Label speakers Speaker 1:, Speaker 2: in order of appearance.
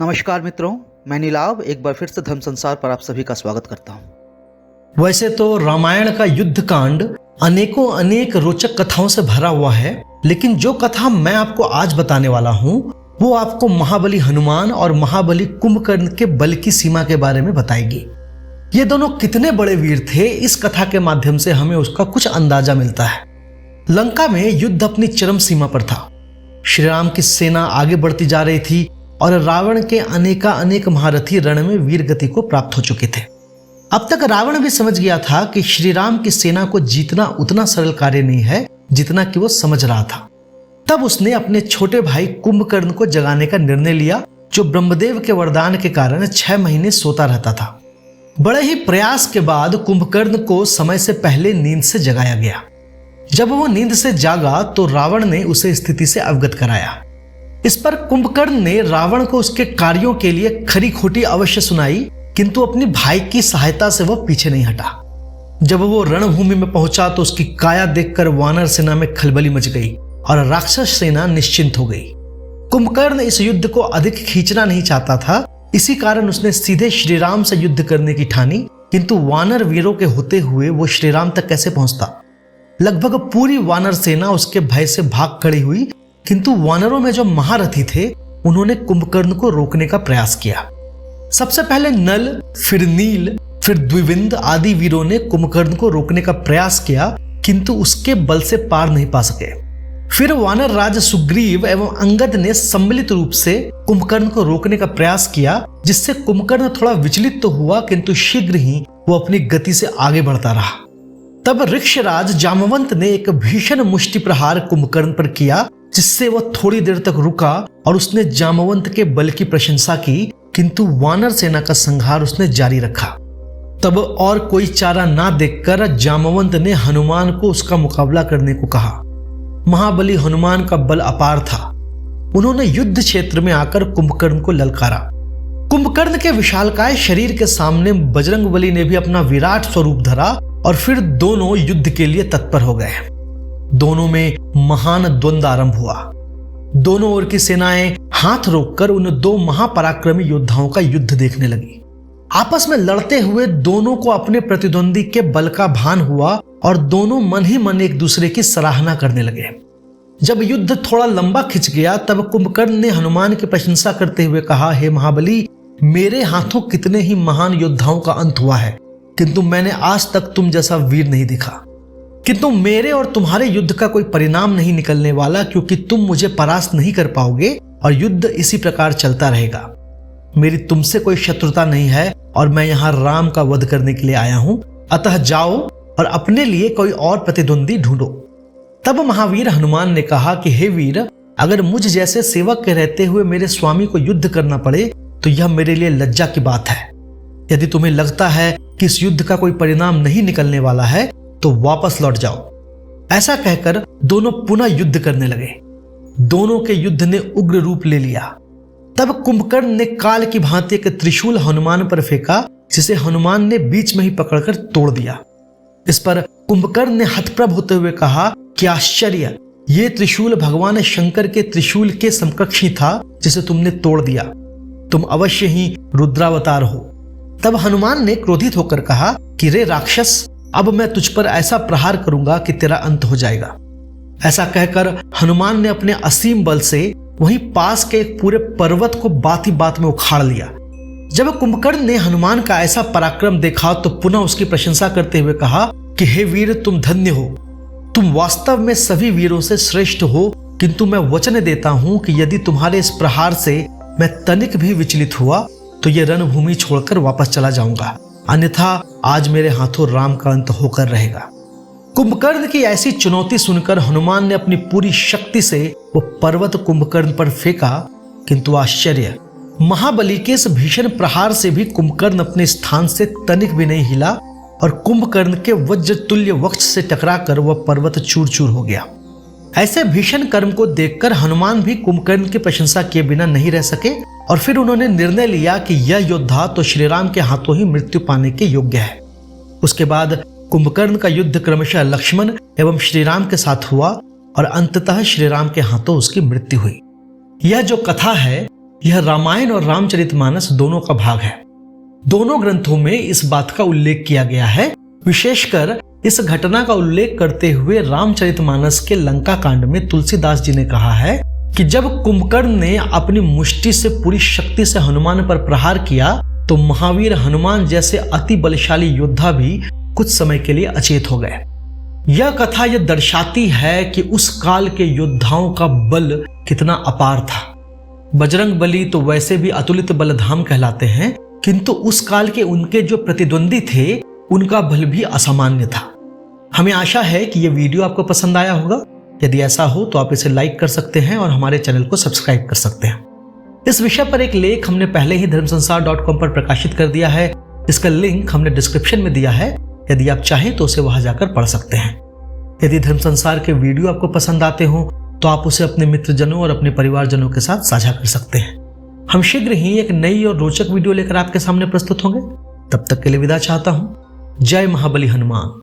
Speaker 1: नमस्कार मित्रों, मैं नीलाव एक बार फिर से धर्म संसार पर आप सभी का स्वागत करता हूँ।
Speaker 2: वैसे तो रामायण का युद्ध कांड अनेकों अनेक रोचक कथाओं से भरा हुआ है, लेकिन जो कथा मैं आपको आज बताने वाला हूँ वो आपको महाबली हनुमान और महाबली कुंभकर्ण के बल की सीमा के बारे में बताएगी। ये दोनों कितने बड़े वीर थे, इस कथा के माध्यम से हमें उसका कुछ अंदाजा मिलता है। लंका में युद्ध अपनी चरम सीमा पर था। श्री राम की सेना आगे बढ़ती जा रही थी और रावण के अनेक महारथी रण में वीर गति को प्राप्त हो चुके थे। अब तक रावण भी समझ गया था कि श्री राम की सेना को जीतना उतना सरल कार्य नहीं है जितना कि वो समझ रहा था। तब उसने अपने छोटे भाई कुंभकर्ण को जगाने का निर्णय लिया, जो ब्रह्मदेव के वरदान के कारण 6 महीने सोता रहता था। बड़े ही प्रयास के बाद कुंभकर्ण को समय से पहले नींद से जगाया गया। जब वो नींद से जागा तो रावण ने उसे स्थिति से अवगत कराया। इस पर कुंभकर्ण ने रावण को उसके कार्यों के लिए खरी खोटी अवश्य सुनाई, किंतु अपनी भाई की सहायता से वह पीछे नहीं हटा। जब वो रणभूमि में पहुंचा तो उसकी काया देखकर वानर सेना में खलबली मच गई और राक्षस सेना निश्चिंत हो गई। कुंभकर्ण इस युद्ध को अधिक खींचना नहीं चाहता था, इसी कारण उसने सीधे श्री राम से युद्ध करने की ठानी, किंतु वानर वीरों के होते हुए वो श्री राम तक कैसे पहुंचता। लगभग पूरी वानर सेना उसके भय से भाग खड़ी हुई, किंतु वानरों में जो महारथी थे उन्होंने कुंभकर्ण को रोकने का प्रयास किया। सबसे पहले नल, फिर नील, फिर द्विविंद आदि वीरों ने कुंभकर्ण को रोकने का प्रयास किया, किंतु उसके बल से पार नहीं पा सके। फिर वानर राज सुग्रीव एवं अंगद ने सम्मिलित रूप से कुंभकर्ण को रोकने का प्रयास किया, जिससे कुंभकर्ण थोड़ा विचलित तो हुआ, किंतु शीघ्र ही वो अपनी गति से आगे बढ़ता रहा। तब ऋक्षराज जामवंत ने एक भीषण मुष्टि प्रहार कुंभकर्ण पर किया, जिससे वह थोड़ी देर तक रुका और उसने जामवंत के बल की प्रशंसा की, किंतु वानर सेना का संहार उसने जारी रखा। तब और कोई चारा ना देखकर जामवंत ने हनुमान को उसका मुकाबला करने को कहा। महाबली हनुमान का बल अपार था। उन्होंने युद्ध क्षेत्र में आकर कुंभकर्ण को ललकारा। कुंभकर्ण के विशालकाय शरीर के सामने बजरंगबली ने भी अपना विराट स्वरूप धरा और फिर दोनों युद्ध के लिए तत्पर हो गए। दोनों में महान द्वंद्व आरंभ हुआ। दोनों ओर की सेनाएं हाथ रोककर उन दो महापराक्रमी योद्धाओं का युद्ध देखने लगी। आपस में लड़ते हुए दोनों को अपने प्रतिद्वंदी के बल का भान हुआ और दोनों मन ही मन एक दूसरे की सराहना करने लगे। जब युद्ध थोड़ा लंबा खिंच गया तब कुंभकर्ण ने हनुमान की प्रशंसा करते हुए कहा, हे महाबली, मेरे हाथों कितने ही महान योद्धाओं का अंत हुआ है, किंतु मैंने आज तक तुम जैसा वीर नहीं देखा। किंतु मेरे और तुम्हारे युद्ध का कोई परिणाम नहीं निकलने वाला, क्योंकि तुम मुझे परास्त नहीं कर पाओगे और युद्ध इसी प्रकार चलता रहेगा। मेरी तुमसे कोई शत्रुता नहीं है और मैं यहाँ राम का वध करने के लिए आया हूँ, अतः जाओ और अपने लिए कोई और प्रतिद्वंदी ढूंढो। तब महावीर हनुमान ने कहा कि हे वीर, अगर मुझ जैसे सेवक के रहते हुए मेरे स्वामी को युद्ध करना पड़े तो यह मेरे लिए लज्जा की बात है। यदि तुम्हें लगता है कि इस युद्ध का कोई परिणाम नहीं निकलने वाला है तो वापस लौट जाओ। ऐसा कहकर दोनों पुनः युद्ध करने लगे। दोनों के युद्ध ने उग्र रूप ले लिया। तब कुंभकर्ण ने काल की भांति एक त्रिशूल हनुमान पर फेंका, जिसे हनुमान ने बीच में ही पकड़कर तोड़ दिया। इस पर कुंभकर्ण ने हतप्रभ होते हुए कहा कि आश्चर्य, ये त्रिशूल भगवान शंकर के त्रिशूल के समकक्ष ही था जिसे तुमने तोड़ दिया। तुम अवश्य ही रुद्रावतार हो। तब हनुमान ने क्रोधित होकर कहा कि रे राक्षस, अब मैं तुझ पर ऐसा प्रहार करूंगा कि तेरा अंत हो जाएगा। ऐसा कहकर हनुमान ने अपने असीम बल से वहीं पास के एक पूरे पर्वत को बात ही बात में उखाड़ लिया। जब कुंभकर्ण ने हनुमान का ऐसा पराक्रम देखा तो पुनः उसकी प्रशंसा करते हुए कहा कि हे वीर, तुम धन्य हो। तुम वास्तव में सभी वीरों से श्रेष्ठ हो, किंतु मैं वचन देता हूं कि यदि तुम्हारे इस प्रहार से मैं तनिक भी विचलित हुआ तो यह रणभूमि छोड़कर वापस चला जाऊंगा, अन्यथा आज मेरे हाथों राम का अंत होकर रहेगा। कुंभकर्ण की ऐसी चुनौती सुनकर हनुमान ने अपनी पूरी शक्ति से वो पर्वत कुंभकर्ण पर फेंका, किंतु आश्चर्य, महाबली के इस भीषण प्रहार से भी कुंभकर्ण अपने स्थान से तनिक भी नहीं हिला और कुंभकर्ण के वज्र तुल्य वक्ष से टकराकर वह पर्वत चूर चूर हो गया। ऐसे भीषण कर्म को देखकर हनुमान भी कुंभकर्ण की प्रशंसा किए बिना नहीं रह सके और फिर उन्होंने निर्णय लिया कि यह योद्धा तो श्री राम के हाथों ही मृत्यु पाने के योग्य है। उसके बाद कुंभकर्ण का युद्ध क्रमशः लक्ष्मण एवं श्री राम के साथ हुआ और अंततः श्री राम के हाथों उसकी मृत्यु हुई। यह जो कथा है यह रामायण और रामचरितमानस दोनों का भाग है। दोनों ग्रंथों में इस बात का उल्लेख किया गया है। विशेषकर इस घटना का उल्लेख करते हुए रामचरितमानस के लंका कांड में तुलसीदास जी ने कहा है कि जब कुंभकर्ण ने अपनी मुष्टि से पूरी शक्ति से हनुमान पर प्रहार किया तो महावीर हनुमान जैसे अति बलशाली योद्धा भी कुछ समय के लिए अचेत हो गए। यह कथा यह दर्शाती है कि उस काल के योद्धाओं का बल कितना अपार था। बजरंग बली तो वैसे भी अतुलित बलधाम कहलाते हैं, किंतु उस काल के उनके जो प्रतिद्वंदी थे उनका बल भी असामान्य था। हमें आशा है कि यह वीडियो आपको पसंद आया होगा। यदि ऐसा हो तो आप इसे लाइक कर सकते हैं और हमारे चैनल को सब्सक्राइब कर सकते हैं। इस विषय पर एक लेख हमने पहले ही धर्मसंसार.com पर प्रकाशित कर दिया है। इसका लिंक हमने डिस्क्रिप्शन में दिया है। यदि आप चाहें तो उसे वहां जाकर पढ़ सकते हैं। यदि धर्म संसार के वीडियो आपको पसंद आते हो तो आप उसे अपने मित्रजनों और अपने परिवारजनों के साथ साझा कर सकते हैं। हम शीघ्र ही एक नई और रोचक वीडियो लेकर आपके सामने प्रस्तुत होंगे। तब तक के लिए विदा चाहता हूं। जय महाबली हनुमान।